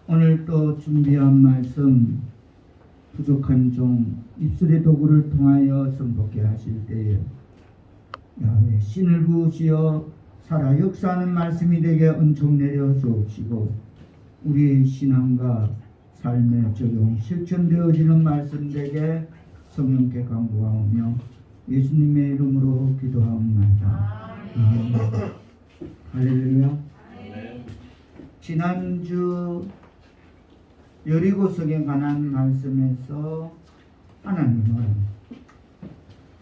오늘 또 준비한 말씀 부족한 종 입술의 도구를 통하여 선포케 하실 때에 야훼 신을 부으시어 살아 역사하는 말씀이 되게 은총 내려 주옵시고 우리의 신앙과 삶에 적용 실천되어지는 말씀 되게 성령께 간구하오며 예수님의 이름으로 기도하옵나이다. 아멘. 할렐루야. 지난주 여리고성에 관한 말씀에서 하나님은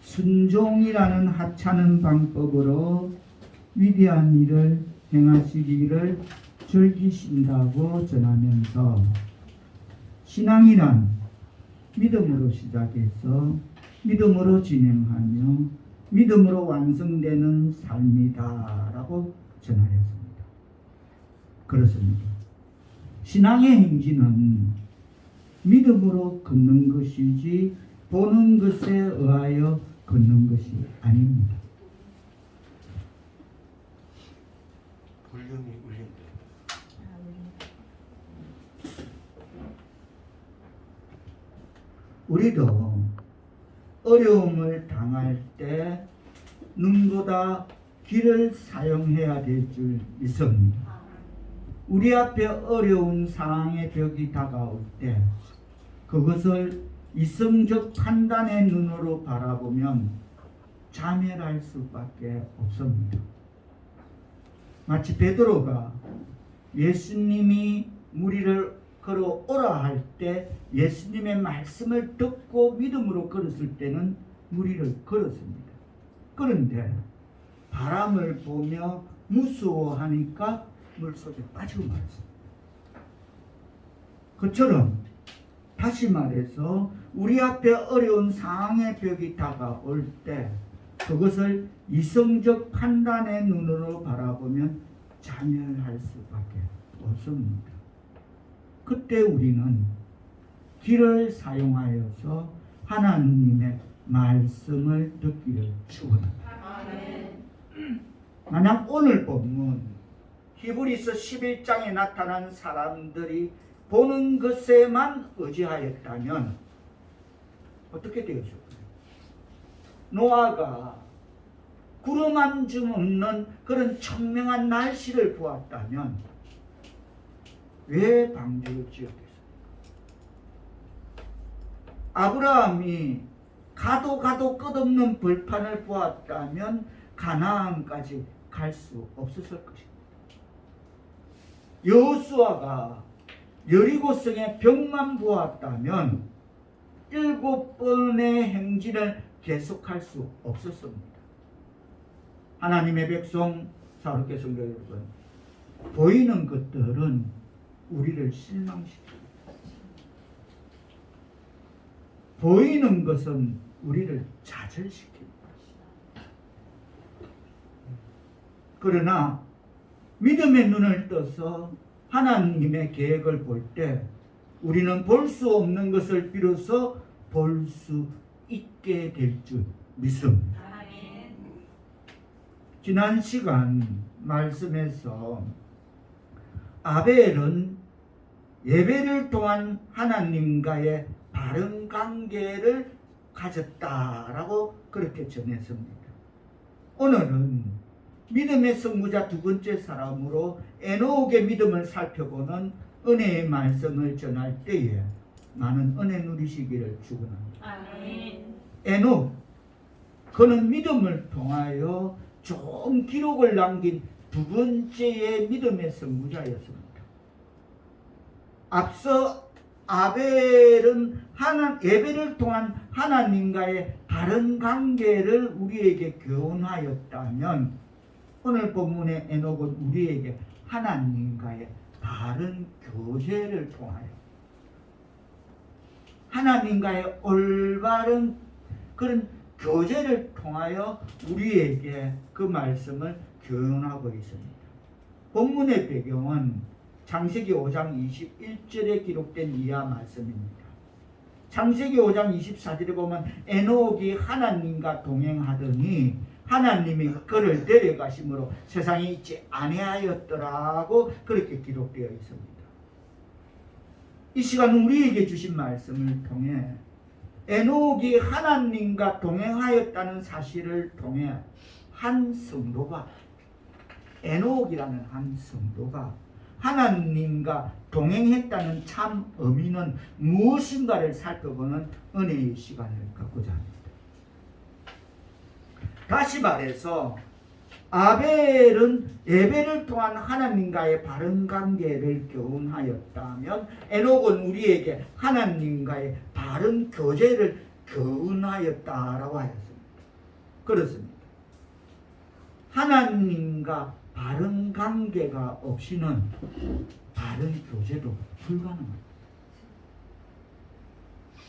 순종이라는 하찮은 방법으로 위대한 일을 행하시기를 즐기신다고 전하면서 신앙이란 믿음으로 시작해서 믿음으로 진행하며 믿음으로 완성되는 삶이다라고 전하였습니다. 그렇습니다. 신앙의 행진은 믿음으로 걷는 것이지 보는 것에 의하여 걷는 것이 아닙니다. 볼륨이 울린다. 우리도 어려움을 당할 때 눈보다 귀를 사용해야 될 줄 믿습니다. 우리 앞에 어려운 상황의 벽이 다가올 때 그것을 이성적 판단의 눈으로 바라보면 자멸할 수밖에 없습니다. 마치 베드로가 예수님이 무리를 걸어오라 할 때 예수님의 말씀을 듣고 믿음으로 걸었을 때는 무리를 걸었습니다. 그런데 바람을 보며 무서워하니까 물속에 빠지고 말았습니다. 그처럼 다시 말해서 우리 앞에 어려운 상황의 벽이 다가올 때 그것을 이성적 판단의 눈으로 바라보면 자멸할 수밖에 없습니다. 그때 우리는 귀를 사용하여서 하나님의 말씀을 듣기를 축원합니다. 만약 오늘 본문 히브리서 11장에 나타난 사람들이 보는 것에만 의지하였다면 어떻게 되었을까요? 노아가 구름 한 줌 없는 그런 청명한 날씨를 보았다면 왜 방주를 지었겠습니까? 아브라함이 가도 끝없는 벌판을 보았다면 가나안까지 갈 수 없었을 것입니다. 여호수아가 여리고성의 벽만 보았다면 7번의 행진을 계속할 수 없었습니다. 하나님의 백성 사랑하는 성도 여러분, 보이는 것들은 우리를 실망시킵니다. 보이는 것은 우리를 좌절시킵니다. 그러나 믿음의 눈을 떠서 하나님의 계획을 볼 때 우리는 볼 수 없는 것을 비로소 볼 수 있게 될 줄 믿습니다. 지난 시간 말씀에서 아벨은 예배를 통한 하나님과의 바른 관계를 가졌다라고 그렇게 전했습니다. 오늘은 믿음의 선구자 두 번째 사람으로 에녹의 믿음을 살펴보는 은혜의 말씀을 전할 때에 많은 은혜 누리시기를 축원합니다. 에녹, 그는 믿음을 통하여 좋은 기록을 남긴 두 번째의 믿음의 선구자였습니다. 앞서 아벨은 예배를 통한 하나님과의 바른 관계를 우리에게 교훈하였다면 오늘 본문의 에녹은 우리에게 하나님과의 바른 교제를 통하여 하나님과의 올바른 그런 교제를 통하여 우리에게 그 말씀을 교훈하고 있습니다. 본문의 배경은 창세기 5장 21절에 기록된 이하 말씀입니다. 창세기 5장 24절에 보면 에녹이 하나님과 동행하더니 하나님이 그를 데려가심으로 세상에 있지 아니하였더라고 그렇게 기록되어 있습니다. 이 시간 우리에게 주신 말씀을 통해 에녹이 하나님과 동행하였다는 사실을 통해 한 성도가, 에녹이라는 한 성도가 하나님과 동행했다는 참 의미는 무엇인가를 살펴보는 은혜의 시간을 갖고자 합니다. 다시 말해서 아벨은 예배를 통한 하나님과의 바른 관계를 교훈하였다면 에녹은 우리에게 하나님과의 바른 교제를 교훈하였다라고 하였습니다. 그렇습니다. 하나님과 바른 관계가 없이는 바른 교제도 불가능합니다.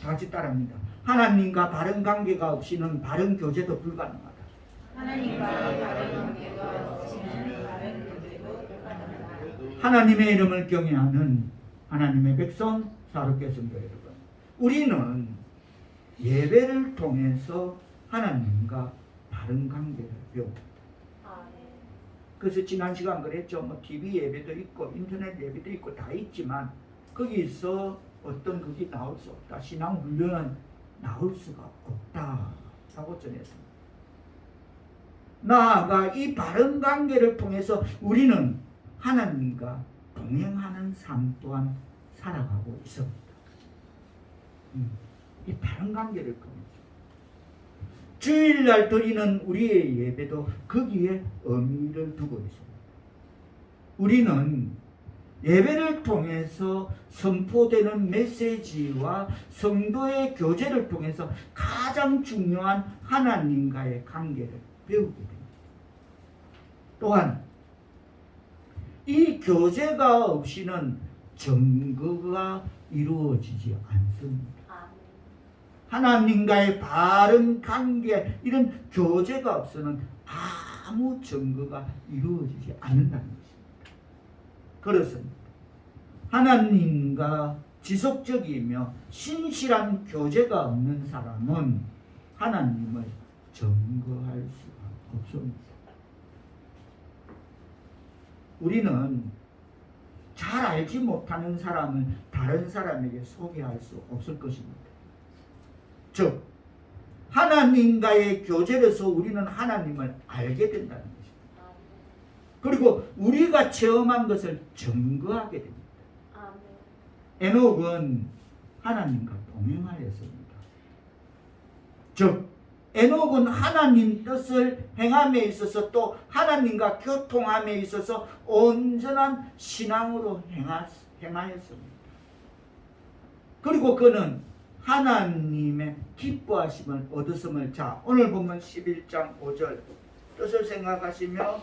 다 같이 따라합니다. 하나님과 바른 관계가 없이는 바른 교제도 불가능하다. 하나님과 바른 관계가 없이는 바른 교제도 불가능하다. 하나님의 이름을 경외하는 하나님의 백성 사롭게 성도 여러분, 우리는 예배를 통해서 하나님과 바른 관계를 배웁니다. 그래서 지난 시간 그랬죠. 뭐 TV 예배도 있고 인터넷 예배도 있고 다 있지만 거기서 어떤 그게 나올 수 없다. 신앙 훈련은 나올 수가 없다라고 전했습니다. 나아가 이 바른 관계를 통해서 우리는 하나님과 동행하는 삶 또한 살아가고 있습니다. 이 바른 관계를 통해서 주일날 드리는 우리의 예배도 거기에 의미를 두고 있습니다. 우리는 예배를 통해서 선포되는 메시지와 성도의 교제를 통해서 가장 중요한 하나님과의 관계를 배우게 됩니다. 또한 이 교제가 없이는 증거가 이루어지지 않습니다. 하나님과의 바른 관계, 이런 교제가 없으면 아무 증거가 이루어지지 않는다는 것입니다. 그렇습니다. 하나님과 지속적이며 신실한 교제가 없는 사람은 하나님을 증거할 수가 없습니다. 우리는 잘 알지 못하는 사람을 다른 사람에게 소개할 수 없을 것입니다. 즉 하나님과의 교제로서 우리는 하나님을 알게 된다는 것입니다. 그리고 우리가 체험한 것을 증거하게 됩니다. 에녹은 하나님과 동행하였습니다. 즉 에녹은 하나님 뜻을 행함에 있어서 또 하나님과 교통함에 있어서 온전한 신앙으로 행하였습니다. 그리고 그는 하나님의 기뻐하심을 얻었음을, 자 오늘 보면 11장 5절 뜻을 생각하시며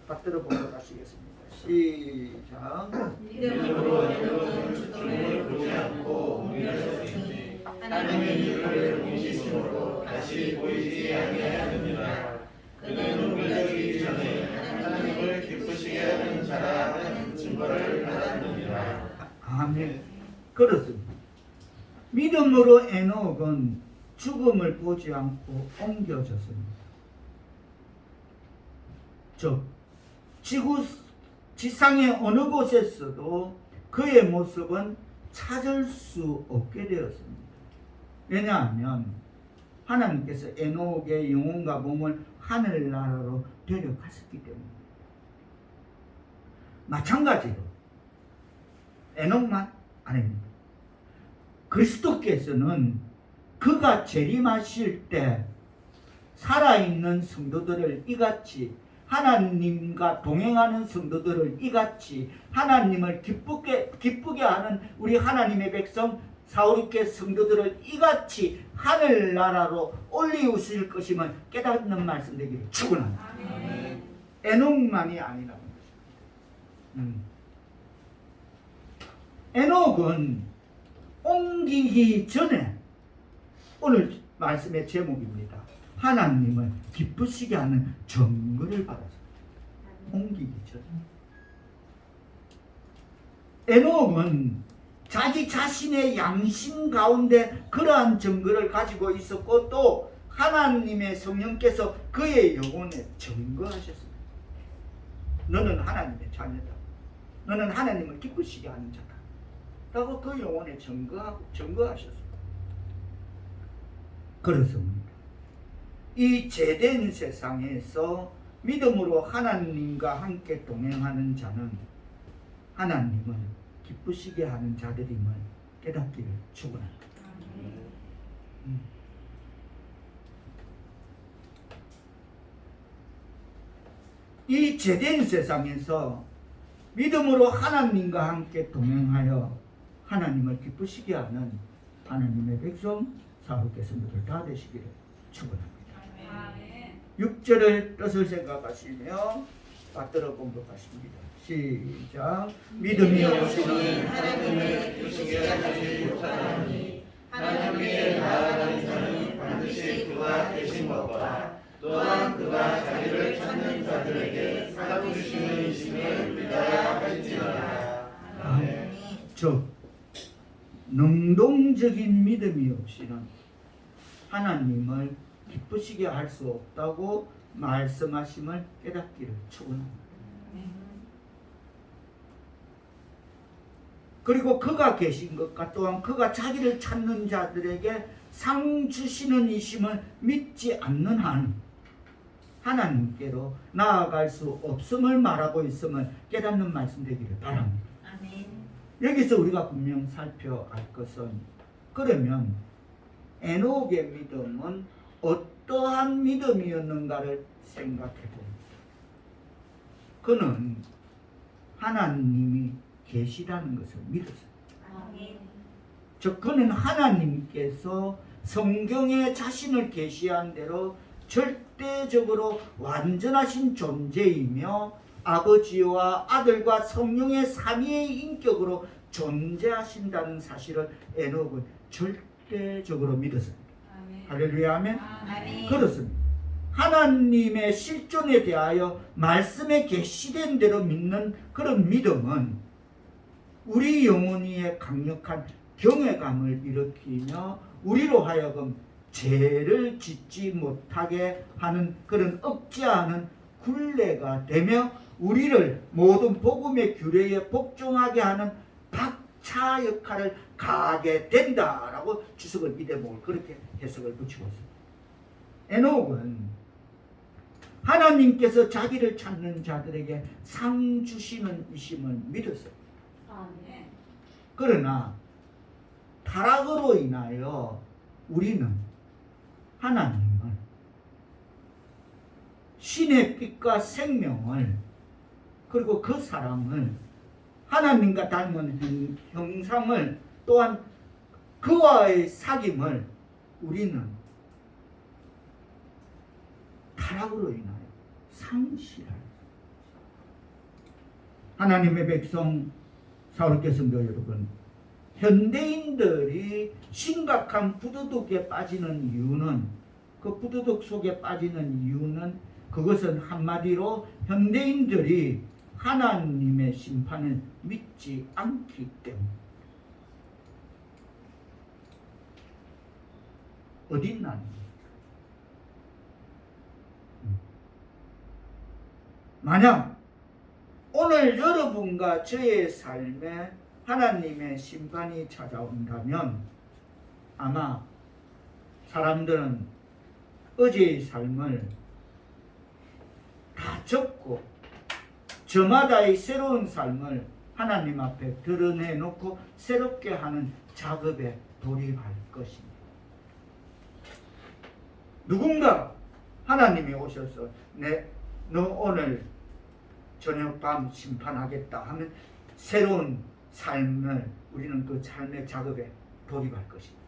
받들어 보도록 하시겠습니다. 시작. 믿음으로 에녹은 죽음을 보지 않고 믿었으니 하나님의 이름을 공식으로 다시 보이지 아니하였느니라. 그는 우리들이 전에 하나님을 기쁘시게 하는 자라는 증거를 받았느니라. 아멘. 그렇습니다. 믿음으로 에녹은 죽음을 보지 않고 옮겨졌습니다. 즉 지상의 어느 곳에서도 그의 모습은 찾을 수 없게 되었습니다. 왜냐하면 하나님께서 에녹의 영혼과 몸을 하늘나라로 데려갔었기 때문입니다. 마찬가지로 에녹만 아닙니다. 그리스도께서는 그가 재림하실 때 살아있는 성도들을 이같이, 하나님과 동행하는 성도들을 이같이, 하나님을 기쁘게 하는 우리 하나님의 백성 사오리케 성도들을 이같이 하늘나라로 올리우실 것임을 깨닫는 말씀 되기를 축원합니다. 에녹만이 아니라는 것입니다. 에녹은 옮기기 전에, 오늘 말씀의 제목입니다. 하나님을 기쁘시게 하는 증거를 받았습니다. 옮기기 전에. 에녹은 자기 자신의 양심 가운데 그러한 증거를 가지고 있었고 또 하나님의 성령께서 그의 영혼에 증거하셨습니다. 너는 하나님의 자녀다. 너는 하나님을 기쁘시게 하는 자다. 라고 그 영혼에 증거하셨습니다. 그렇습니다. 이 죄된 세상에서 믿음으로 하나님과 함께 동행하는 자는 하나님을 기쁘시게 하는 자들임을 깨닫기를 축원합니다. 이 죄된 세상에서 믿음으로 하나님과 함께 동행하여 하나님을 기쁘시게 하는 하나님의 백성 사역께서 모두 다 되시기를 축원합니다. 6절의 뜻을 생각하시며 받들어 공독하십니다. 시작. 믿음이 없이는 하나님을 기쁘시게 하지 못하나니 하나님께 나아가는 자는 반드시 그가 계신 것과 또한 그가 자기를 찾는 자들에게 상 주시는 이심을 믿어야 할지니라. 아멘. 즉 능동적인 믿음이 없이는 하나님을 기쁘시게 할 수 없다고 말씀하심을 깨닫기를 축원합니다. 그리고 그가 계신 것과 또한 그가 자기를 찾는 자들에게 상 주시는 이심을 믿지 않는 한 하나님께로 나아갈 수 없음을 말하고 있음을 깨닫는 말씀 되기를 바랍니다. 아멘. 여기서 우리가 분명 살펴야 할 것은, 그러면 에녹의 믿음은 어떠한 믿음이었는가를 생각해 봅니다. 그는 하나님이 계시다는 것을 믿었어요. 아멘. 즉 그는 하나님께서 성경에 자신을 계시한 대로 절대적으로 완전하신 존재이며 아버지와 아들과 성령의 삼위의 인격으로 존재하신다는 사실을 에녹은 절대적으로 믿었습니다. 할렐루야 아멘. 아멘. 그렇습니다. 하나님의 실존에 대하여 말씀에 계시된 대로 믿는 그런 믿음은 우리 영혼에 강력한 경외감을 일으키며 우리로 하여금 죄를 짓지 못하게 하는 그런 억제하는 굴레가 되며 우리를 모든 복음의 규례에 복종하게 하는 박차 역할을 가게 된다라고 주석을 미대목을 그렇게 해석을 붙이고 있습니다. 에녹은 하나님께서 자기를 찾는 자들에게 상 주시는 이심을 믿었어요. 그러나 타락으로 인하여 우리는 하나님을, 신의 빛과 생명을, 그리고 그 사랑을, 하나님과 닮은 형상을, 또한 그와의 사귐을 우리는 타락으로 인하여 상실하였습니다. 하나님의 백성 사울교 성도 여러분, 현대인들이 심각한 부도덕에 빠지는 이유는, 그 부도덕 속에 빠지는 이유는 그것은 한마디로 현대인들이 하나님의 심판을 믿지 않기 때문입니다. 어딨나? 만약 오늘 여러분과 저의 삶에 하나님의 심판이 찾아온다면 아마 사람들은 어제의 삶을 다 접고 저마다의 새로운 삶을 하나님 앞에 드러내놓고 새롭게 하는 작업에 돌입할 것입니다. 누군가 하나님이 오셔서 너 오늘 저녁 밤 심판하겠다 하면 새로운 삶을 우리는 그 삶의 작업에 돌입할 것입니다.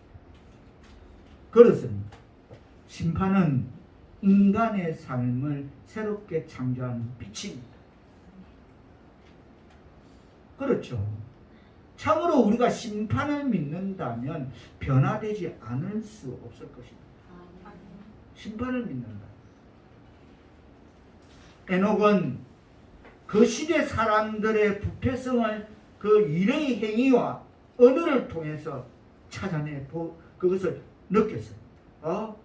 그렇습니다. 심판은 인간의 삶을 새롭게 창조하는 빛입니다. 그렇죠. 참으로 우리가 심판을 믿는다면 변화되지 않을 수 없을 것입니다. 심판을 믿는다. 에녹은 그 시대 사람들의 부패성을 그 일의 행위와 언어를 통해서 찾아내 그것을 느꼈어요.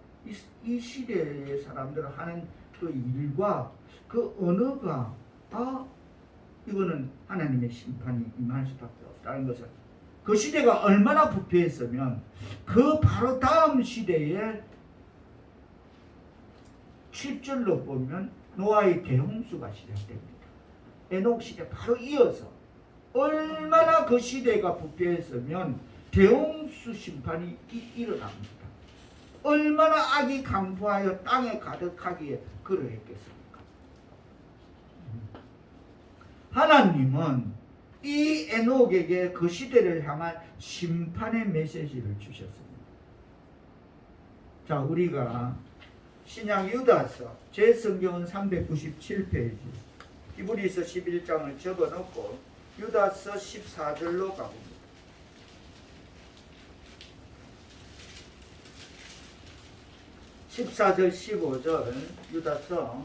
이 시대의 사람들은 하는 그 일과 그 언어가 이거는 하나님의 심판이 임할 수밖에 없다는 것을, 그 시대가 얼마나 부패했으면 그 바로 다음 시대에 7절로 보면 노아의 대홍수가 시작됩니다. 에녹 시대 바로 이어서 얼마나 그 시대가 부패했으면 대홍수 심판이 일어납니다. 얼마나 악이 강포하여 땅에 가득하기에 그러했겠습니까? 하나님은 이 에녹에게 그 시대를 향한 심판의 메시지를 주셨습니다. 자, 우리가 신약 유다서, 제 성경은 397페이지, 히브리서 11장을 접어놓고 유다서 14절로 가봅니다. (14절) (15절) 유다서,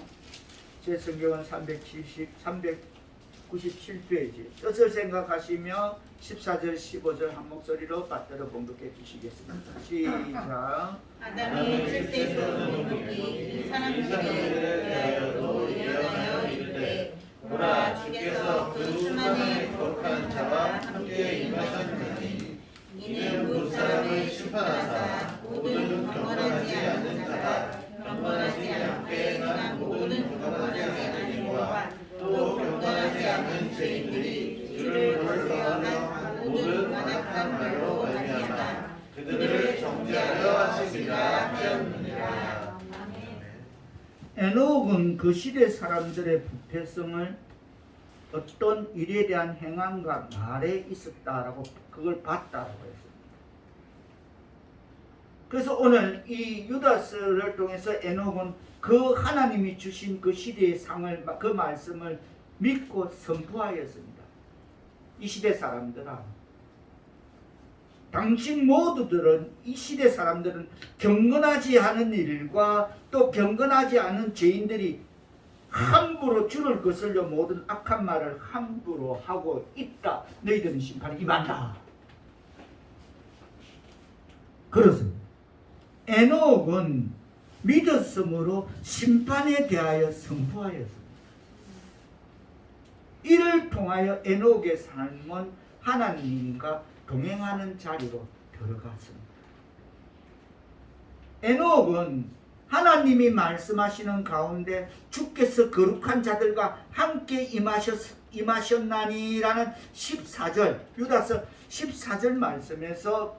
제 성경은 397페이지. 뜻을 생각하시며 14절 15절 한 목소리로 받들어 봉독해 주시겠습니다. 시작. 아담이 칠대에서 공격이 사람들에게 대하여도 일어나여 이르되 보라 주께서 그 수많은 거룩한 자와 함께 임하셨느니 이는 무 사람을 심판하사 모든 경건하지 않는 자가 경건하지 않게 행한 모든 경건하지 않은 자와 또 경건하지 않은 죄인들이 주를 불러하며 모든 완악한 말로 말미암아 그들을 정죄하려 하시리라 하였느니라. 에녹은 그 시대 사람들의 부패성을 어떤 일에 대한 행함과 말에 있었다라고, 그걸 봤다라고 했습니다. 그래서 오늘 이 유다서를 통해서 에녹은 그 하나님이 주신 그 시대의 상을, 그 말씀을 믿고 선포하였습니다. 이 시대 사람들아, 당신 모두들은, 이 시대 사람들은 경건하지 않은 일과 또 경건하지 않은 죄인들이 함부로 주를 거슬려 모든 악한 말을 함부로 하고 있다. 너희들은 심판이 임한다. 그렇습니다. 에녹은 믿었으므로 심판에 대하여 선포하였습니다. 이를 통하여 에녹의 삶은 하나님과 동행하는 자리로 들어갔습니다. 에녹은 하나님이 말씀하시는 가운데 주께서 거룩한 자들과 함께 임하셨나니라는 14절, 유다서 14절 말씀에서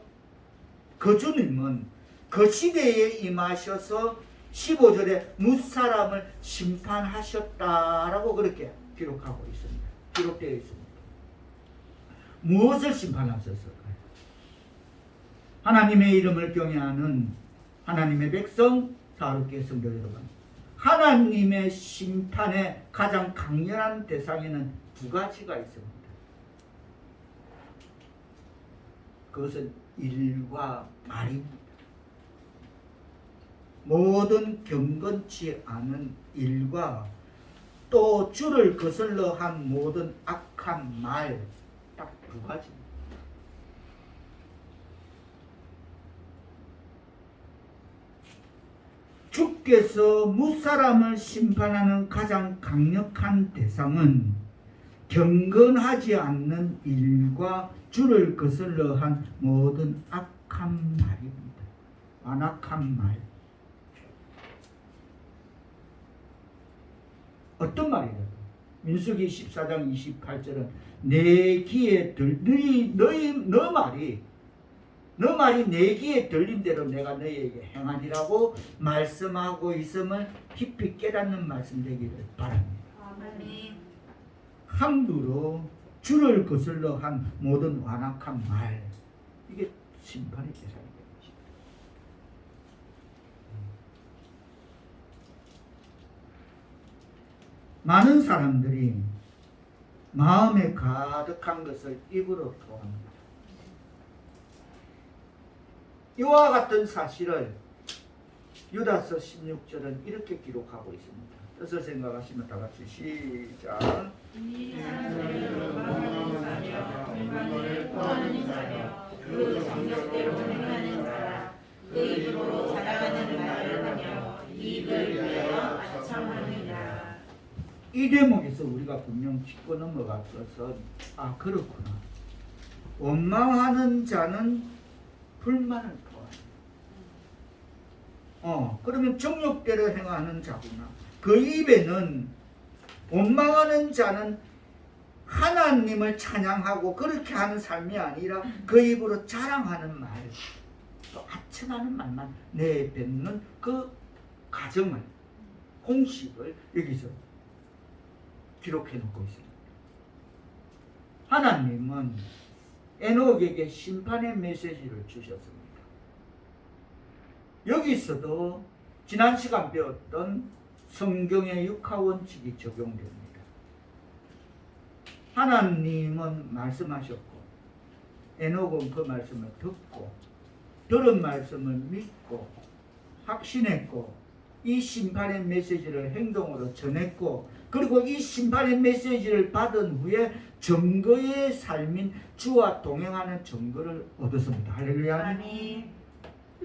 그 주님은 그 시대에 임하셔서 15절에 무사람을 심판하셨다라고 그렇게 기록하고 있습니다. 기록되어 있습니다. 무엇을 심판하셨을까요? 하나님의 이름을 경외하는 하나님의 백성, 사랑하는 성도 여러분, 하나님의 심판의 가장 강렬한 대상에는 두 가지가 있습니다. 그것은 일과 말입니다. 모든 경건치 않은 일과 또 주를 거슬러 한 모든 악한 말, 딱 두 가지입니다. 주께서 무사람을 심판하는 가장 강력한 대상은 경건하지 않는 일과 주를 거슬러 한 모든 악한 말입니다. 완악한 말. 어떤 말이냐? 민수기 14장 28절은 내 귀에 너 말이 내 귀에 들린 대로 내가 너희에게 행하리라고 말씀하고 있음을 깊이 깨닫는 말씀 되기를 바랍니다. 아멘. 함부로 주를 거슬러 한 모든 완악한 말, 이게 심판의 대상이 되는 것입니다. 많은 사람들이 마음에 가득한 것을 입으로 토합니다. 이와 같은 사실을 유다서 16절은 이렇게 기록하고 있습니다. 뜻을 생각하시면 다 같이 시작. 이 사람들은 망하는 자며 공간을 토하는 자며 그 정력대로 행하는 자라 그 입으로 자랑하는 말을 이 대목에서 우리가 분명 짚고 넘어갔어서 아 그렇구나. 원망하는 자는 불만을 토하네. 그러면 정욕대로 행하는 자구나. 그 입에는 원망하는 자는 하나님을 찬양하고 그렇게 하는 삶이 아니라 그 입으로 자랑하는 말, 또 아첨하는 말만 내뱉는 그 가정을, 공식을 여기서 기록해 놓고 있습니다. 하나님은 에녹에게 심판의 메시지를 주셨습니다. 여기서도 지난 시간 배웠던 성경의 육하원칙이 적용됩니다. 하나님은 말씀하셨고 에녹은 그 말씀을 듣고 들은 말씀을 믿고 확신했고 이 심판의 메시지를 행동으로 전했고 그리고 이 심판의 메시지를 받은 후에 증거의 삶인 주와 동행하는 증거를 얻었습니다. 할렐루야. 아멘.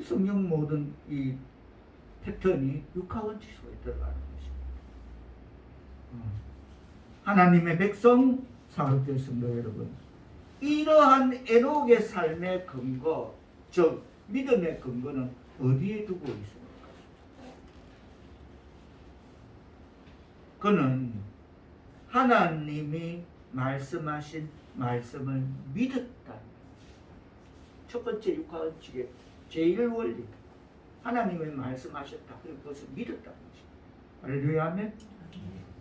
성경 모든 이 패턴이 육하원칙 속에 들어가는 것입니다. 하나님의 백성 사랑하는 성도 여러분, 이러한 에녹의 삶의 근거, 즉 믿음의 근거는 어디에 두고 있습니까? 그는 하나님이 말씀하신 말씀을 믿었다. 첫 번째 육하원칙의 제일 원리, 하나님의 말씀하셨다. 그리고 그것을 믿었다는 것입니다. 할렐루야. 아멘.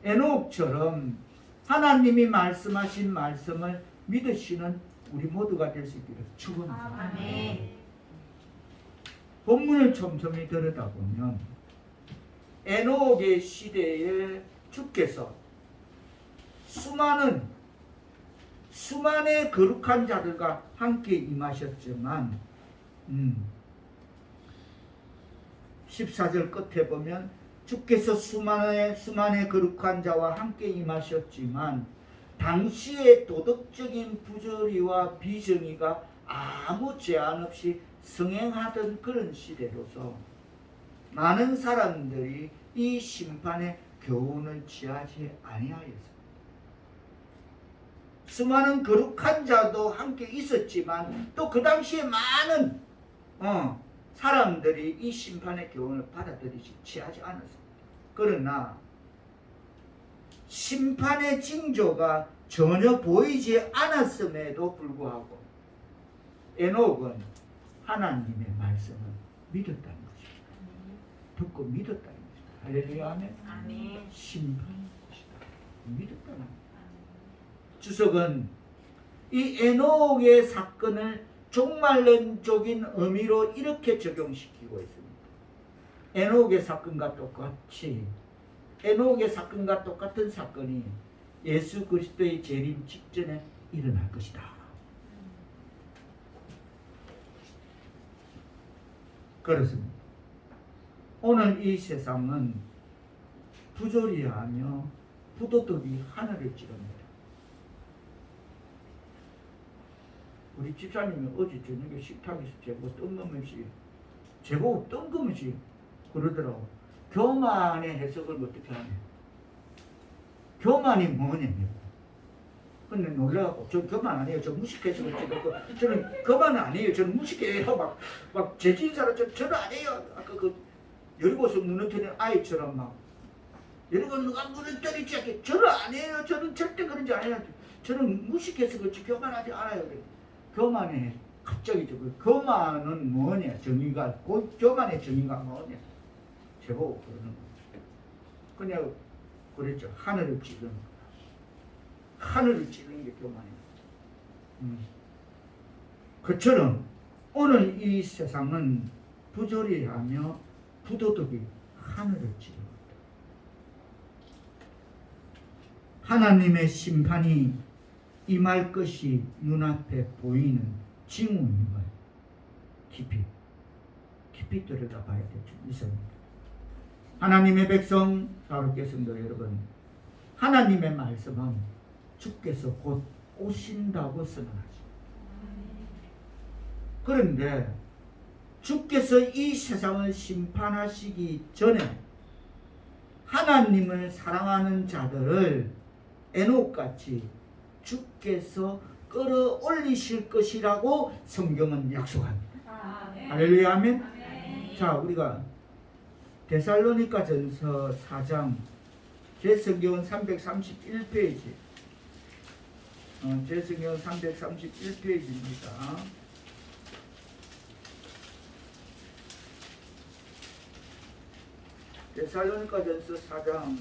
에녹처럼 하나님이 말씀하신 말씀을 믿으시는 우리 모두가 될 수 있기를 축원합니다. 아멘. 본문을 촘촘히 들여다보면 에녹의 시대에 주께서 수많은 거룩한 자들과 함께 임하셨지만 14절 끝에 보면 주께서 수많은 거룩한 자와 함께 임하셨지만 당시의 도덕적인 부조리와 비정의가 아무 제한 없이 성행하던 그런 시대로서 많은 사람들이 이 심판의 교훈을 취하지 아니하였습니다. 수많은 거룩한 자도 함께 있었지만 또 그 당시에 많은 사람들이 이 심판의 교훈을 받아들이지 취하지 않았습니다. 그러나 심판의 징조가 전혀 보이지 않았음에도 불구하고 에녹은 하나님의 말씀을 믿었다는 것입니다. 듣고 믿었다는 것입니다. 할렐루야. 아멘. 아멘. 심판의 것이다. 믿었다는 것입니다. 주석은 이 에녹의 사건을 종말론적인 의미로 이렇게 적용시키고 있습니다. 에녹의 사건과 똑같은 사건이 예수 그리스도의 재림 직전에 일어날 것이다. 그렇습니다. 오늘 이 세상은 부조리하며 부도덕이 하늘을 찌릅니다. 우리 집사님이 어제 저녁에 식탁에서 제보고 뜬금없이 그러더라고. 교만의 해석을 어떻게 하냐. 교만이 뭐냐며. 근데 놀라갖고 저 교만 아니에요. 저 무식해서 그렇지. 저는 교만 아니에요. 저는 무식해요. 막 재진사로 저는 아니에요. 아까 그 여리고서 무너뜨리는 아이처럼 막 여리고 누가 무너뜨리지 않게 저는 아니에요. 저는 절대 그런지 아니에요. 저는 무식해서 그렇지 교만하지 않아요. 교만의 갑자기 그 교만은 뭐냐 정의가 교만의 정의가 뭐냐 제보고 그러는 거죠. 그냥 그랬죠. 하늘을 찌르는 거다. 하늘을 찌르는 게 교만이에요. 그처럼 오늘 이 세상은 부조리하며 부도덕이 하늘을 찌르는 거다. 하나님의 심판이 임할 것이 눈앞에 보이는 징후임을 깊이 들여다봐야 될 줄 믿습니다. 하나님의 백성 사랑하는 성도 여러분, 하나님의 말씀은 주께서 곧 오신다고 선언하죠. 그런데 주께서 이 세상을 심판하시기 전에 하나님을 사랑하는 자들을 에녹같이 주께서 끌어올리실 것이라고 성경은 약속합니다. 할렐루야 아멘. 자, 우리가 데살로니가전서 4장 제 성경은 331페이지. 제 성경은 331페이지입니다. 데살로니가전서 4장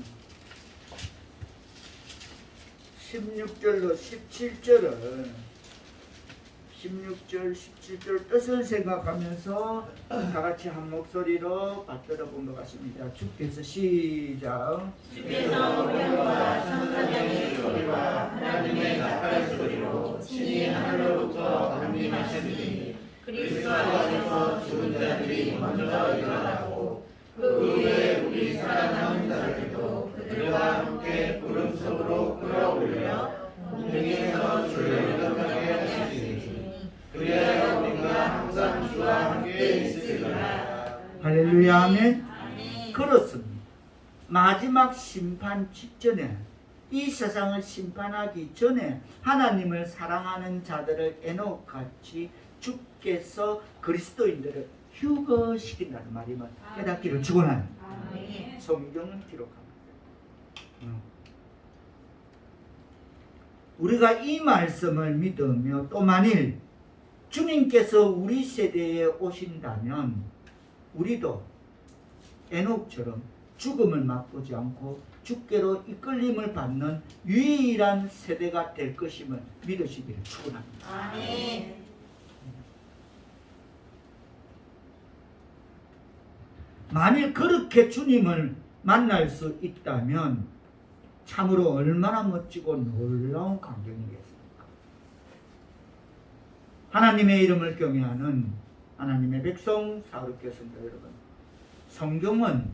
16절로 17절을 16절, 17절 뜻을 생각하면서 다 같이 한 목소리로 받들어 본 것 같습니다. 주께서 시작. 주께서 우리와 천사장의 소리와 하나님의 나팔 소리로 친히 하늘로부터 강림하시니 그리스도 안에서 죽은 자들이 먼저 일어나고 그 후에 우리 살아남은 자들도 그들과 함께 구름 속으로 끌어올려 공중에서 주를 영접하게 하시니 그래야 우리가 항상 주와 함께 있으리라. 할렐루야 아멘. 아멘. 그렇습니다. 마지막 심판 직전에 이 세상을 심판하기 전에 하나님을 사랑하는 자들을 에녹같이 주께서 그리스도인들을 휴거시킨다는 말이면 깨닫기를 축원합니다. 아멘. 성경은 기록합니다. 우리가 이 말씀을 믿으며 또 만일 주님께서 우리 세대에 오신다면 우리도 에녹처럼 죽음을 맛보지 않고 주께로 이끌림을 받는 유일한 세대가 될 것임을 믿으시기를 축원합니다. 아멘. 만일 그렇게 주님을 만날 수 있다면 참으로 얼마나 멋지고 놀라운 광경이겠습니까? 하나님의 이름을 경외하는 하나님의 백성 사랑하는 성도 여러분, 성경은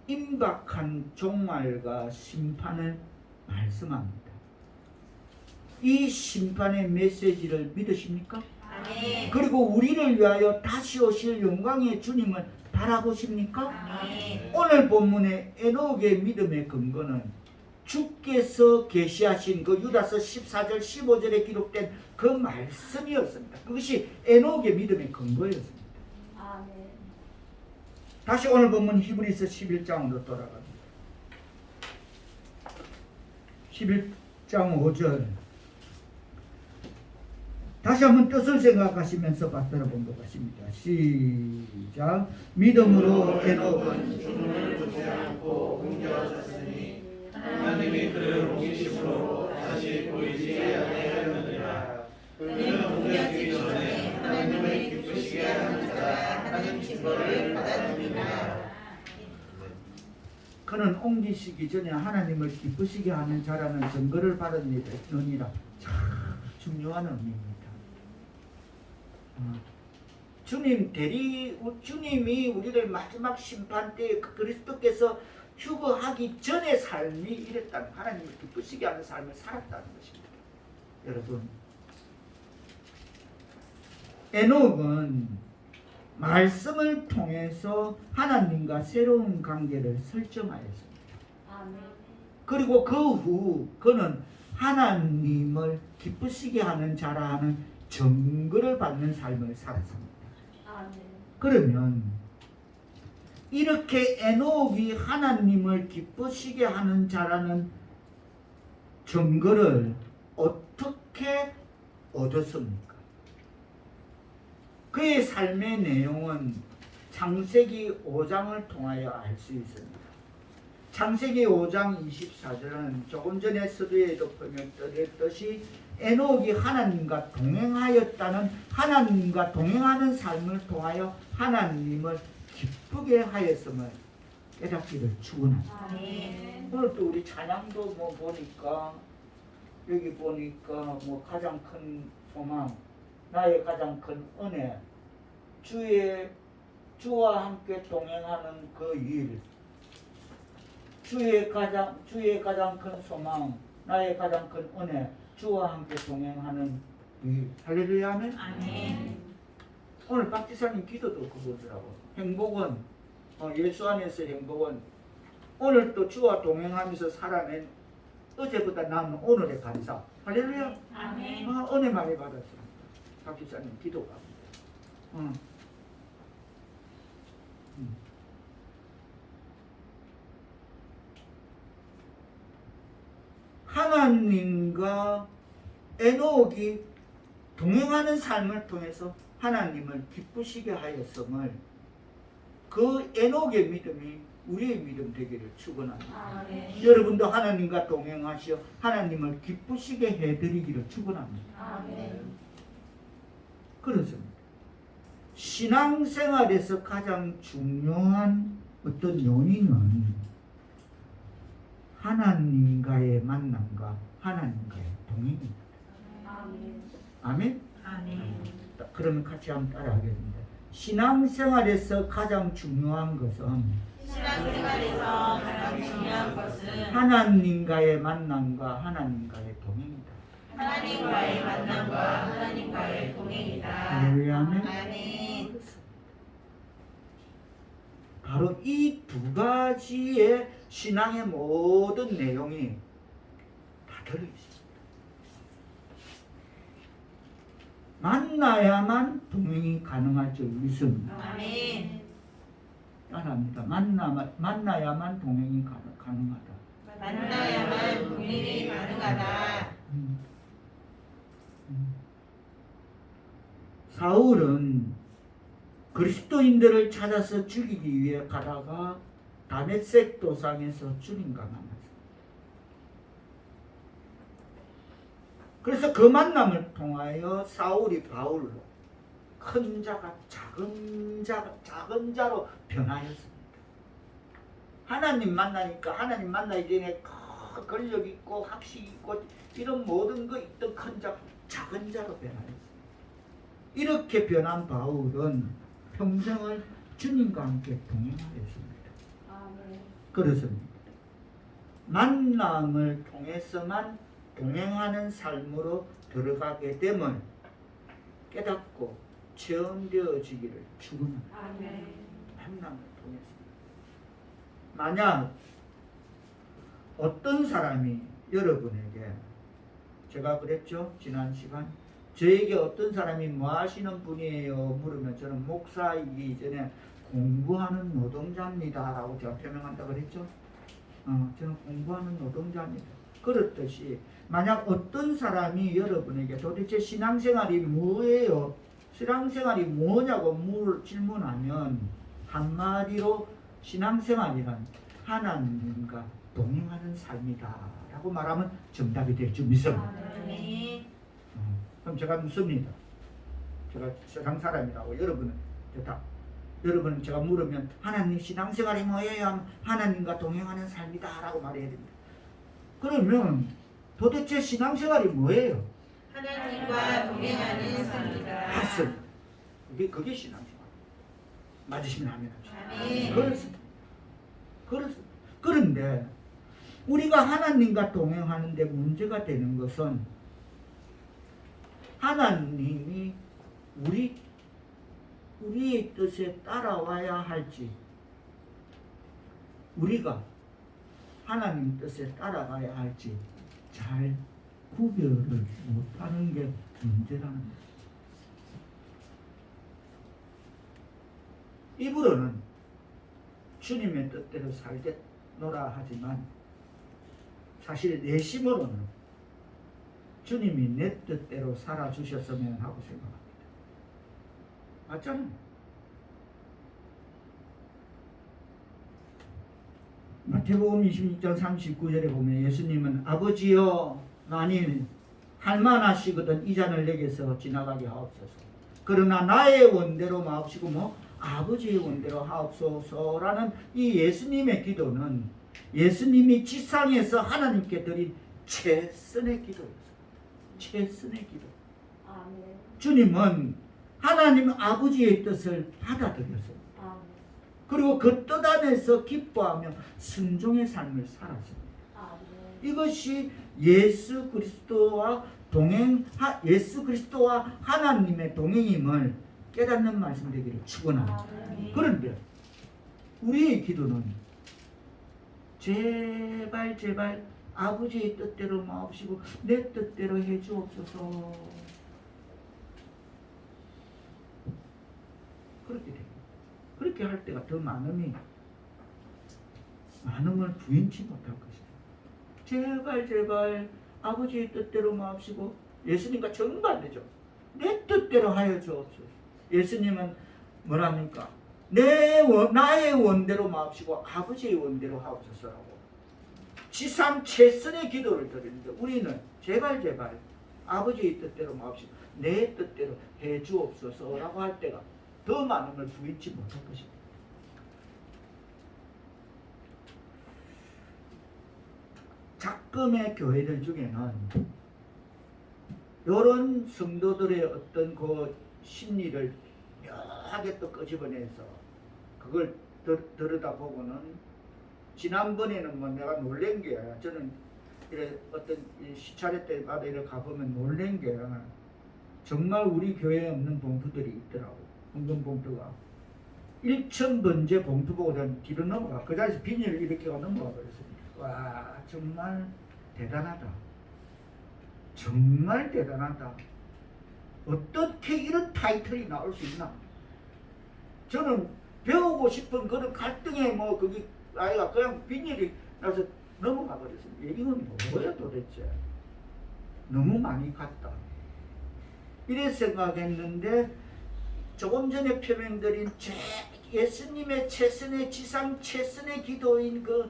임박한 종말과 심판을 말씀합니다. 이 심판의 메시지를 믿으십니까? 아멘. 그리고 우리를 위하여 다시 오실 영광의 주님을 바라보십니까? 아멘. 오늘 본문의 에녹의 믿음의 근거는 주께서 계시하신 그 유다서 14절 15절에 기록된 그 말씀이었습니다. 그것이 에녹의 믿음의 근거였습니다. 아멘. 다시 오늘 본문 히브리서 11장으로 돌아갑니다. 11장 5절 다시 한번 뜻을 생각하시면서 받들어 본 것 같습니다. 시작. 믿음으로 에녹은 죽음을 보지 않고 옮겨졌으니 하나님이 그를 옮기심으로 다시 보이지 아니하였느니라. 그는 옮겨지기 전에 하나님을 기쁘시게 하는 자라 하는 증거를 받았느니라. 그는 옮기시기 전에 하나님을 기쁘시게 하는 자라는 증거를 받았느니라. 참 중요한 의미입니다. 주님이 우리를 마지막 심판 때 그리스도께서 휴거하기 전의 삶이 이랬다는, 하나님을 기쁘시게 하는 삶을 살았다는 것입니다. 여러분, 에녹은 말씀을 통해서 하나님과 새로운 관계를 설정하였습니다. 아멘. 그리고 그 후 그는 하나님을 기쁘시게 하는 자라는 증거를 받는 삶을 살았습니다. 아멘. 그러면 이렇게 에녹이 하나님을 기쁘시게 하는 자라는 증거를 어떻게 얻었습니까? 그의 삶의 내용은 창세기 5장을 통하여 알 수 있습니다. 창세기 5장 24절은 조금 전에 서두에도 설명드렸듯이 에녹이 하나님과 동행하였다는, 하나님과 동행하는 삶을 통하여 하나님을 기쁘게 하였음을 깨닫기를 축원합니다. 아멘. 오늘 또 우리 찬양도 보니까 여기 보니까 가장 큰 소망, 나의 가장 큰 은혜, 주와 함께 동행하는 그 일, 주의 가장 큰 소망, 나의 가장 큰 은혜, 주와 함께 동행하는 일. 할렐루야 아멘. 아멘. 오늘 박 지사님 기도도 그거더라고. 행복은 예수 안에서 행복은 오늘 또 주와 동행하면서 살아낸 어제보다 나은 오늘의 감사. 할렐루야. 아멘. 은혜 많이 받았습니다. 박 기사님 기도가. 하나님과 에녹이 동행하는 삶을 통해서 하나님을 기쁘시게 하였음을, 그 에녹의 믿음이 우리의 믿음 되기를 축원합니다. 아멘. 여러분도 하나님과 동행하시어 하나님을 기쁘시게 해드리기를 축원합니다. 아멘. 그렇습니다. 신앙생활에서 가장 중요한 어떤 요인은 하나님과의 만남과 하나님과의 동행입니다. 아멘. 아멘? 아멘. 그러면 같이 한번 따라하겠습니다. 신앙생활에서 가장 중요한 것은 신앙생활에서 가장 중요한 것은 하나님과의 만남과 하나님과의 동행이다. 하나님과의 만남과 하나님과의 동행이다. 할렐루야. 아멘. 아멘. 바로 이 두 가지의 신앙의 모든 내용이 다 들어있습니다. 만나야만 동행이 가능할 줄 믿습니다. 아멘. 따라합니다. 만나야만 동행이 가능하다. 만나야만 동행이 가능하다. 사울은 그리스도인들을 찾아서 죽이기 위해 가다가 다메섹 도상에서 주님과 만났습니다. 그래서 그 만남을 통하여 사울이 바울로 큰 자가 작은 자로 변하였습니다. 하나님 만나니까 하나님 만나기 전에 큰 권력 있고 학식 있고 이런 모든 거 있던 큰 자, 작은 자로 변하였습니다. 이렇게 변한 바울은 평생을 주님과 함께 동행하였습니다. 아멘. 그렇습니다. 만남을 통해서만 동행하는 삶으로 들어가게 됨을 깨닫고 체험되어지기를 축원합니다. 아멘. 만남을 통해서. 만약 어떤 사람이 여러분에게, 제가 그랬죠 지난 시간, 저에게 어떤 사람이 뭐 하시는 분이에요 물으면 저는 목사이기 전에 공부하는 노동자입니다 라고 제가 표명한다 그랬죠. 저는 공부하는 노동자입니다. 그렇듯이 만약 어떤 사람이 여러분에게 도대체 신앙생활이 뭐예요, 신앙생활이 뭐냐고 질문하면 한마디로 신앙생활이란 하나님과 동행하는 삶이다 라고 말하면 정답이 될 줄 믿습니다. 아멘. 그럼 제가 묻습니다. 제가 세상 사람이라고 여러분은 제가 물으면 하나님 신앙생활이 뭐예요? 하면 하나님과 동행하는 삶이다 라고 말해야 됩니다. 그러면 도대체 신앙생활이 뭐예요? 하나님과 동행하는 삶이다. 맞습니다. 그게 신앙생활. 맞으시면 아멘 합시다. 아멘. 그렇습니다. 그런데 우리가 하나님과 동행하는데 문제가 되는 것은 하나님이 우리의 뜻에 따라와야 할지, 우리가 하나님 뜻에 따라가야 할지 잘 구별을 못하는 게 문제라는 거예요. 입으로는 주님의 뜻대로 살겠노라 하지만 사실 내심으로는 주님이 내 뜻대로 살아주셨으면 하고 생각합니다. 맞잖아요. 마태복음 26장 39절에 보면 예수님은 아버지여 만일 할만하시거든 이 잔을 내게서 지나가게 하옵소서. 그러나 나의 원대로 마옵시고 아버지의 원대로 하옵소서라는 이 예수님의 기도는 예수님이 지상에서 하나님께 드린 최선의 기도였어요. 최선의 기도. 아멘. 주님은 하나님 아버지의 뜻을 받아들였어요. 아멘. 그리고 그 뜻 안에서 기뻐하며 순종의 삶을 살았습니다. 아멘. 이것이 예수 그리스도와 하나님의 동행임을 깨닫는 말씀 되기를 축원합니다. 아멘. 그런데 우리의 기도는 제발 제발 아버지의 뜻대로 마옵시고 내 뜻대로 해주옵소서. 그렇게 돼요. 그렇게 할 때가 더 많음을 부인치 못할 것이다. 제발 제발 아버지의 뜻대로 마옵시고 예수님과 정반대죠. 내 뜻대로 하여 주옵소서. 예수님은 뭐랍니까? 나의 원대로 마옵시고 아버지의 원대로 하옵소서라고 지상 최선의 기도를 드리는데 우리는 제발 제발 아버지의 뜻대로 마옵시고 내 뜻대로 해 주옵소서라고 할 때가 더 많음을 부인치 못할 것입니다. 작금의 교회들 중에는 이런 성도들의 어떤 그 심리를 묘하게 또 끄집어내서 그걸 들여다보고는 지난번에는 뭐 내가 놀란 게 저는 이래 어떤 시차례 때마다 이렇게 가보면 놀란 게 정말 우리 교회에 없는 봉투들이 있더라고. 헌금 봉투가 1,000번째 봉투 보고 저는 뒤로 넘어가. 그 자리에서 비닐을 이렇게 넘어가 버렸어요. 와 정말 대단하다. 정말 대단하다. 어떻게 이런 타이틀이 나올 수 있나? 저는 배우고 싶은 그런 갈등에 뭐 그게 아이가 그냥 비닐이 나서 넘어가 버렸습니다. 이건 뭐야 도대체? 너무 많이 갔다. 이래 생각했는데 조금 전에 표명드린 예수님의 최선의 지상 최선의 기도인 그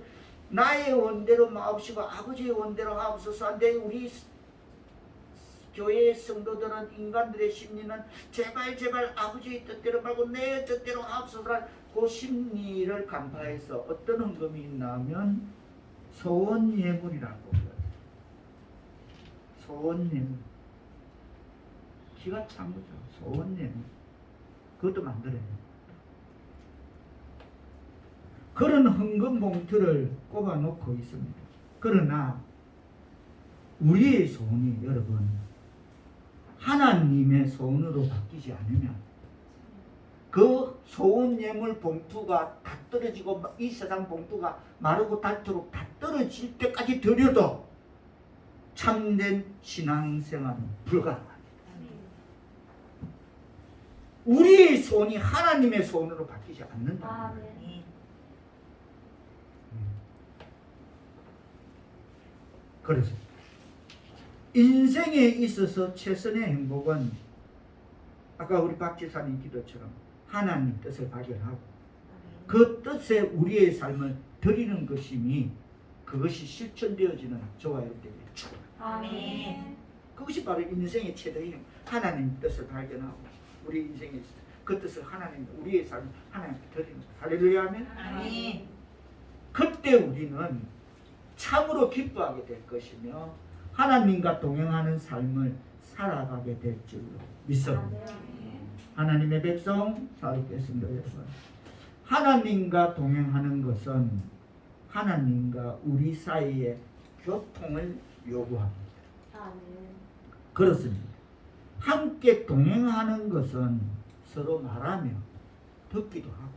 나의 원대로 마옵시고 아버지의 원대로 하옵소서인데 우리 교회의 성도들은 인간들의 심리는 제발 제발 아버지의 뜻대로 말고 내 뜻대로 하옵소서라는 그 심리를 간파해서 어떤 헌금이 있나면 소원 예물이라고 그래요. 소원 예물. 기가 찬 거죠. 소원 예물. 그것도 만들어야 돼요. 그런 헌금 봉투를 꼽아 놓고 있습니다. 그러나 우리의 소원이 여러분 하나님의 소원으로 바뀌지 않으면 그 소원 예물 봉투가 다 떨어지고 이 세상 봉투가 마르고 닳도록 다 떨어질 때까지 드려도 참된 신앙생활은 불가능합니다. 우리의 소원이 하나님의 소원으로 바뀌지 않는다. 그래서 인생에 있어서 최선의 행복은 아까 우리 박 지사님 기도처럼 하나님 뜻을 발견하고 그 뜻에 우리의 삶을 드리는 것이니 그것이 실천되어지는 저와 여러분들의 축복. 아멘. 그것이 바로 인생의 최대의 하나님 뜻을 발견하고 우리 인생에 있어서 그 뜻을 하나님 우리의 삶을 하나님께 드리는 것. 할렐루야 하면 아멘. 그때 우리는 참으로 기뻐하게 될 것이며 하나님과 동행하는 삶을 살아가게 될 줄로 믿습니다. 하나님의 백성 잘 읽겠습니다. 여러분. 하나님과 동행하는 것은 하나님과 우리 사이의 교통을 요구합니다. 그렇습니다. 함께 동행하는 것은 서로 말하며 듣기도 하고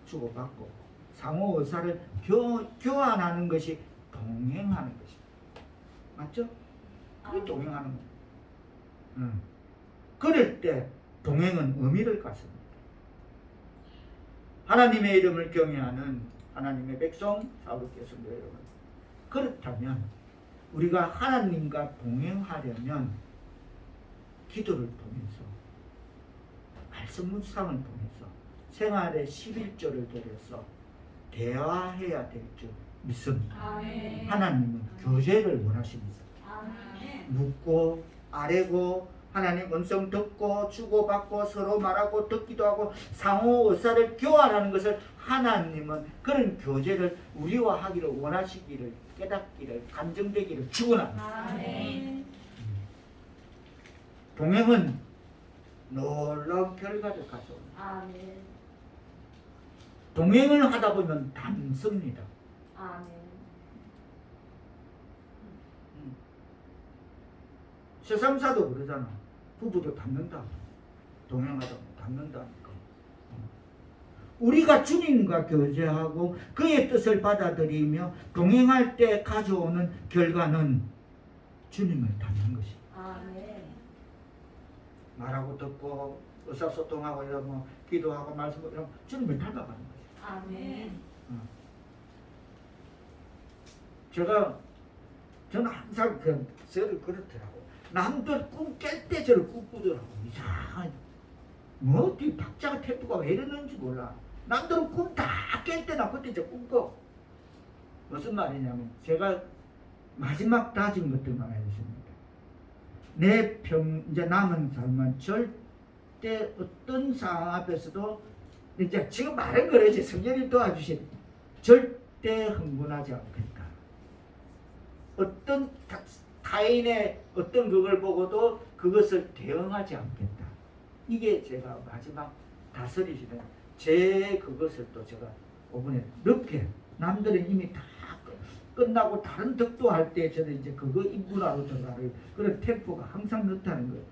주고받고 상호 의사를 교환하는 것이 동행하는 것입니다. 맞죠? 그게 동행하는 거예요. 그럴 때 동행은 의미를 갖습니다. 하나님의 이름을 경외하는 하나님의 백성 사부께서입니다, 여러분. 그렇다면 우리가 하나님과 동행하려면 기도를 통해서 말씀 묵상을 통해서 생활의 11조를 들여서 대화해야 될 줄 믿습니다. 아멘. 하나님은 교제를 원하십니다. 아멘. 묻고 아뢰고 하나님 음성 듣고 주고받고 서로 말하고 듣기도 하고 상호 의사를 교환하는 것을 하나님은 그런 교제를 우리와 하기를 원하시기를 깨닫기를 감정되기를 축원합니다. 아멘. 동행은 놀라운 결과를 가져옵니다. 아멘. 동행을 하다 보면 담습니다. 아멘. 세상사도 그러잖아. 부부도 닮는다. 동행하다 보면 닮는다니까. 우리가 주님과 교제하고 그의 뜻을 받아들이며 동행할 때 가져오는 결과는 주님을 닮는 것입니다. 아멘. 말하고 듣고 의사소통하고 이러면 기도하고 말씀하고 이러면 주님을 닮아가는 것입니다. 아멘. 저는 항상 저를 그렇더라고. 남들 꿈 깰 때 저를 꿈꾸더라고. 이상하게. 뭐 어디 박자가 템포가 왜 이러는지 몰라. 남들은 꿈 다 깰 때나 그때 저 꿈꿔. 무슨 말이냐면 제가 마지막 다짐 같은 거 하나 했습니다. 이제 남은 삶은 절대 어떤 상황 앞에서도 이제 지금 말은 그러지 성령이 도와주신 절대 흥분하지 않겠다. 어떤 타인의 어떤 그걸 보고도 그것을 대응하지 않겠다. 이게 제가 마지막 다스리시는 제 그것을 또 제가 이번에 늦게 남들은 이미 다 끝나고 다른 덕도할 때 저는 이제 그거 인문화로 들어가는 그런 템포가 항상 늦다는 거예요.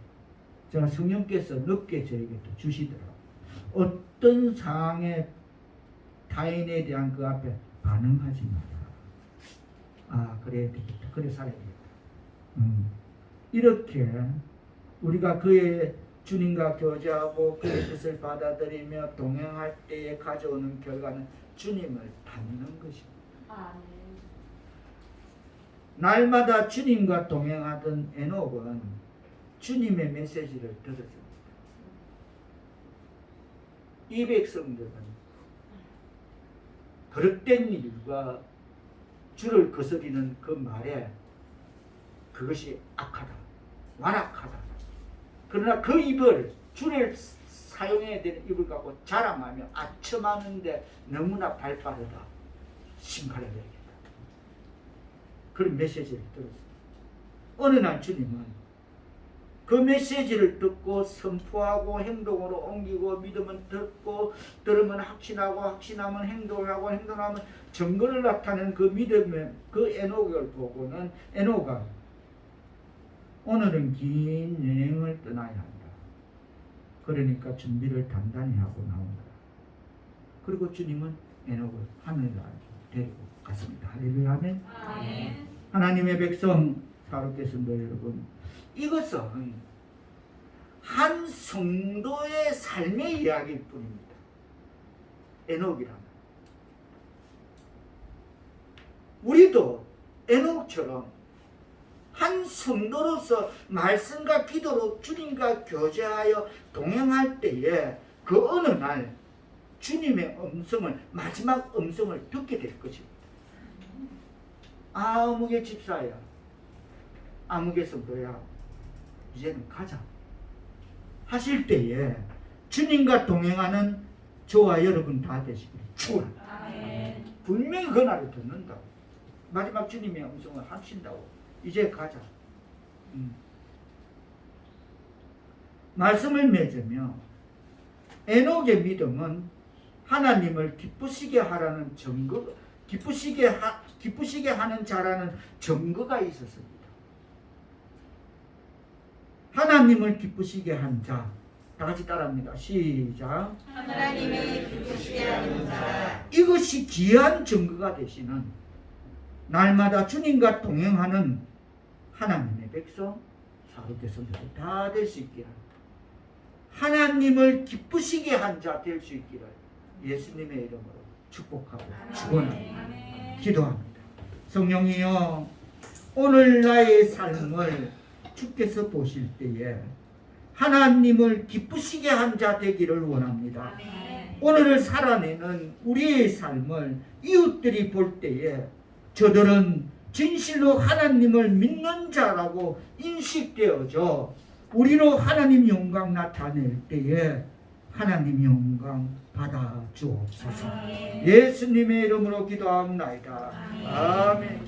제가 성령께서 늦게 저에게 또 주시더라고요. 어떤 상황에 타인에 대한 그 앞에 반응하지 마라. 아, 그래야 되겠다. 그래 살아야 되겠다. 이렇게 우리가 그의 주님과 교제하고 그의 뜻을 받아들이며 동행할 때에 가져오는 결과는 주님을 닮는 것입니다. 아멘. 날마다 주님과 동행하던 에녹은 주님의 메시지를 들었습니다. 이 백성들은 버릇된 일과 주를 거스리는 그 말에 그것이 악하다, 완악하다. 그러나 그 입을 주를 사용해야 되는 입을 갖고 자랑하며 아첨하는데 너무나 발빠르다. 심판해야겠다. 그런 메시지를 들었어요. 어느 날 주님은 그 메시지를 듣고 선포하고 행동으로 옮기고 믿으면 듣고 들으면 확신하고 확신하면 행동하고 행동하면 증거를 나타내는 그 믿음의 그 에녹을 보고는 에녹아 오늘은 긴 여행을 떠나야 한다. 그러니까 준비를 단단히 하고 나온다. 그리고 주님은 에녹을 하늘나라로 데리고 갔습니다. 할렐루야 아멘. 아멘. 하나님의 백성 사롭게 성도 여러분, 이것은 한 성도의 삶의 이야기일 뿐입니다. 에녹이라면 우리도 에녹처럼 한 성도로서 말씀과 기도로 주님과 교제하여 동행할 때에 그 어느 날 주님의 음성을 마지막 음성을 듣게 될 것입니다. 아무개 집사야, 아무개 성도야, 이제는 가자 하실 때에 주님과 동행하는 저와 여러분 다 되시기를 축원합니다. 아멘. 분명히 그날을 듣는다고. 마지막 주님의 음성을 하신다고. 이제 가자. 말씀을 맺으며 에녹의 믿음은 하나님을 기쁘시게 하라는 증거, 기쁘시게 하는 자라는 증거가 있었습니다. 하나님을 기쁘시게 한 자. 다 같이 따라합니다. 시작. 하나님을 기쁘시게 하는 자. 이것이 귀한 증거가 되시는 날마다 주님과 동행하는 하나님의 백성 사롭게 성도들 다 될 수 있기를, 하나님을 기쁘시게 한 자 될 수 있기를 예수님의 이름으로 축복하고 축원합니다. 아멘. 기도합니다. 성령이여, 오늘 나의 삶을 주께서 보실 때에 하나님을 기쁘시게 한 자 되기를 원합니다. 아멘. 오늘을 살아내는 우리의 삶을 이웃들이 볼 때에 저들은 진실로 하나님을 믿는 자라고 인식되어져 우리로 하나님 영광 나타낼 때에 하나님 영광 받아 주옵소서. 예수님의 이름으로 기도합니다. 아멘.